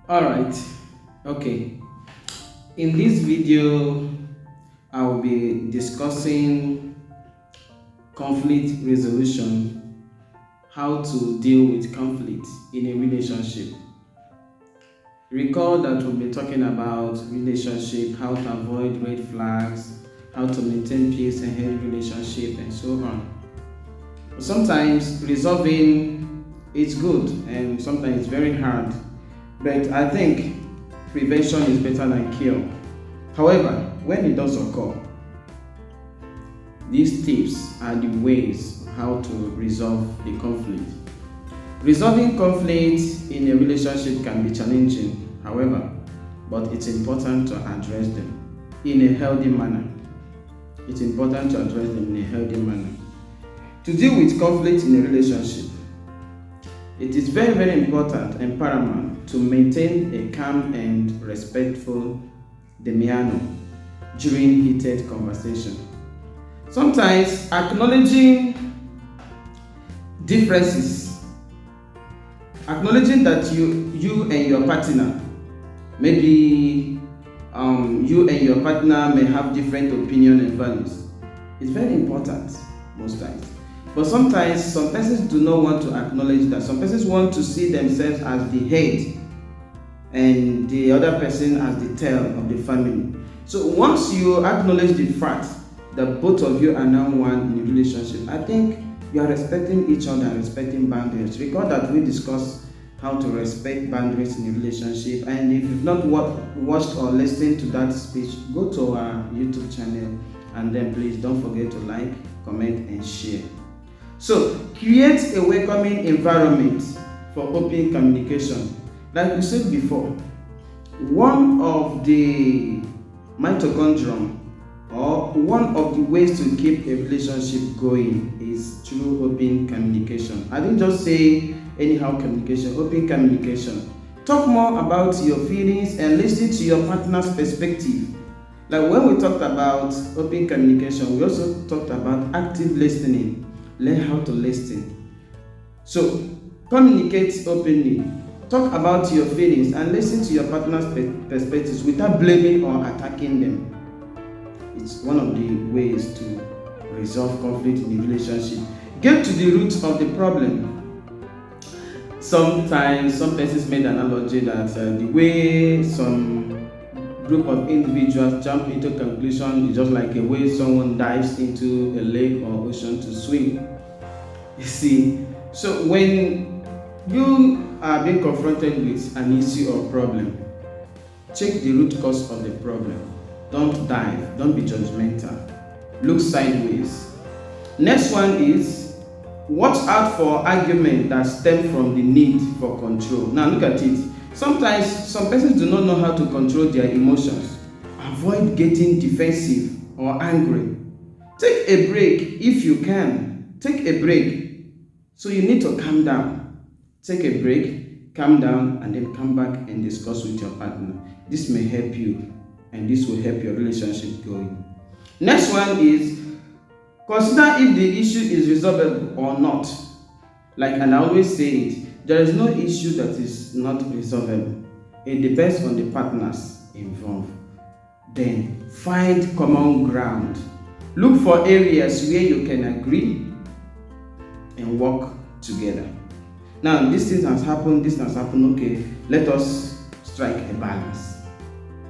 All right. Okay. In this video, I will be discussing conflict resolution, how to deal with conflict in a relationship. Recall that we'll be talking about relationship, how to avoid red flags, how to maintain peace and healthy relationship, and so on. Sometimes resolving is good, and sometimes it's very hard. But I think prevention is better than cure. However, when it does occur, these tips are the ways how to resolve the conflict. Resolving conflict in a relationship can be challenging, however, but it's important to address them in a healthy manner. It's important to address them in a healthy manner. To deal with conflict in a relationship, it is very, very important and paramount to maintain a calm and respectful demeanor during heated conversation. Sometimes acknowledging differences, acknowledging that you and your partner, maybe you and your partner may have different opinion and values, is very important most times. But sometimes some persons do not want to acknowledge that. Some persons want to see themselves as the head and the other person as the tail of the family. So once you acknowledge the fact that both of you are now one in a relationship, I think you are respecting each other and respecting boundaries. Recall that we discussed how to respect boundaries in a relationship, and if you've not watched or listened to that speech, go to our YouTube channel, and then please don't forget to like, comment, and share. So create a welcoming environment for open communication. Like we said before, one of the mitochondrion or one of the ways to keep a relationship going is through open communication. I didn't just say anyhow communication, open communication. Talk more about your feelings and listen to your partner's perspective. Like when we talked about open communication, we also talked about active listening. Learn how to listen. So communicate openly. Talk about your feelings and listen to your partner's perspectives without blaming or attacking them. It's one of the ways to resolve conflict in a relationship. Get to the root of the problem. Sometimes some persons made an analogy that the way some group of individuals jump into conclusion is just like a way someone dives into a lake or ocean to swim. You see, so when you are being confronted with an issue or problem, check the root cause of the problem. Don't dive, don't be judgmental. Look sideways. Next one is watch out for arguments that stem from the need for control. Now look at it. Sometimes some persons do not know how to control their emotions. Avoid getting defensive or angry. Take a break if you can. Take a break. So you need to calm down. Take a break, calm down, and then come back and discuss with your partner. This may help you, and this will help your relationship going. Next one is consider if the issue is resolvable or not. Like, and I always say it, there is no issue that is not resolvable. It depends on the partners involved. Then find common ground. Look for areas where you can agree and work together. Now, this has happened, okay, let us strike a balance.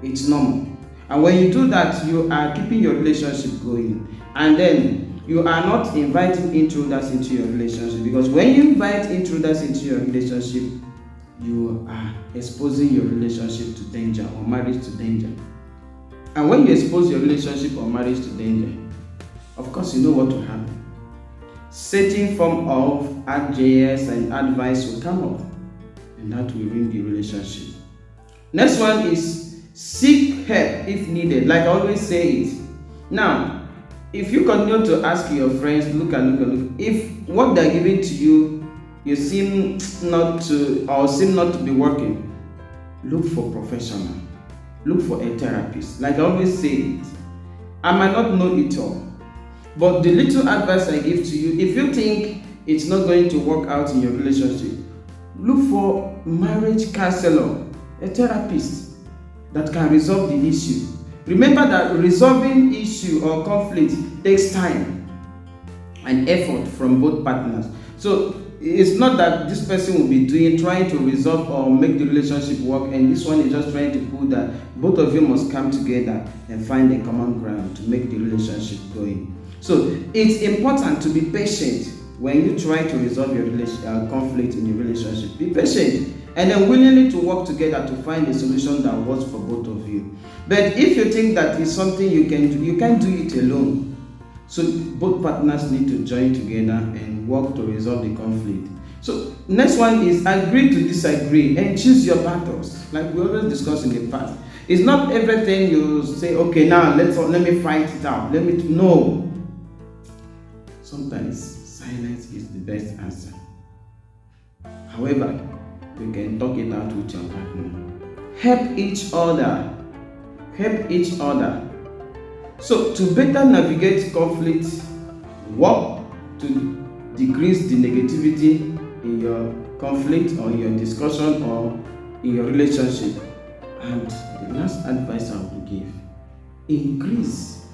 It's normal. And when you do that, you are keeping your relationship going. And then you are not inviting intruders into your relationship, because when you invite intruders into your relationship, you are exposing your relationship to danger or marriage to danger. And when you expose your relationship or marriage to danger, of course you know what will happen. Certain form of RJS and advice will come up, and that will ruin the relationship. Next one is seek help if needed. Like I always say it. Now, if you continue to ask your friends, look, if what they're giving to you, you seem not to be working, look for professional. Look for a therapist. Like I always say it. I might not know it all, but the little advice I give to you, if you think it's not going to work out in your relationship, look for marriage counselor, a therapist that can resolve the issue. Remember that resolving issue or conflict takes time and effort from both partners. So it's not that this person will be trying to resolve or make the relationship work, and this one is just trying to put that both of you must come together and find a common ground to make the relationship going. So it's important to be patient when you try to resolve your conflict in your relationship. Be patient and then willingly to work together to find a solution that works for both of you. But if you think that is something you can do, you can't do it alone. So both partners need to join together and work to resolve the conflict. So next one is agree to disagree and choose your battles. Like we always discussed in the past. It's not everything you say, okay, now let me fight it out. No. Sometimes silence is the best answer. However, you can talk it out with your partner. Help each other. So to better navigate conflict, work to decrease the negativity in your conflict or in your discussion or in your relationship. And the last advice I will give, increase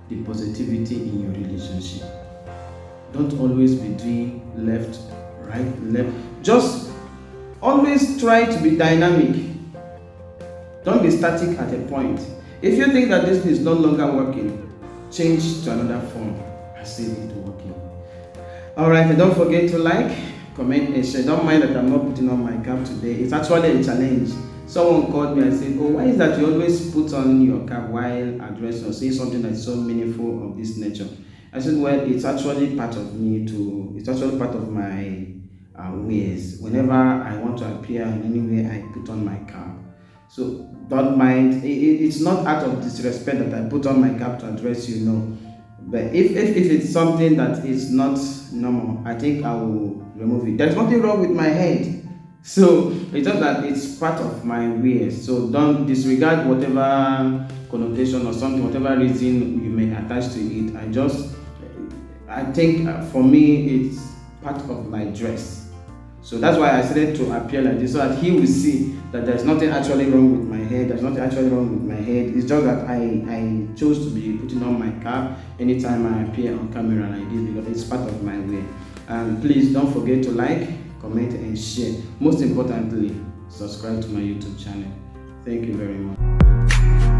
the positivity in your relationship. Don't always be doing left, right, left. Just always try to be dynamic. Don't be static at a point. If you think that this is no longer working, change to another form and see it working. Alright, and don't forget to like, comment, and share. Don't mind that I'm not putting on my cap today. It's actually a challenge. Someone called me and said, oh, why is that you always put on your cap while addressing or saying something that's so meaningful of this nature? I said, well, it's actually part of me it's actually part of my ways. Whenever I want to appear in any way, I put on my cap. So don't mind. It's not out of disrespect that I put on my cap to address you, no. But if it's something that is not normal, I think I will remove it. There's nothing wrong with my head. So it's just that it's part of my ways. So don't disregard whatever connotation or something, whatever reason you may attach to it. I think for me, it's part of my dress. So that's why I started to appear like this, so that he will see that there's nothing actually wrong with my head. There's nothing actually wrong with my head. It's just that I chose to be putting on my cap anytime I appear on camera like this because it's part of my way. And please don't forget to like, comment, and share. Most importantly, subscribe to my YouTube channel. Thank you very much.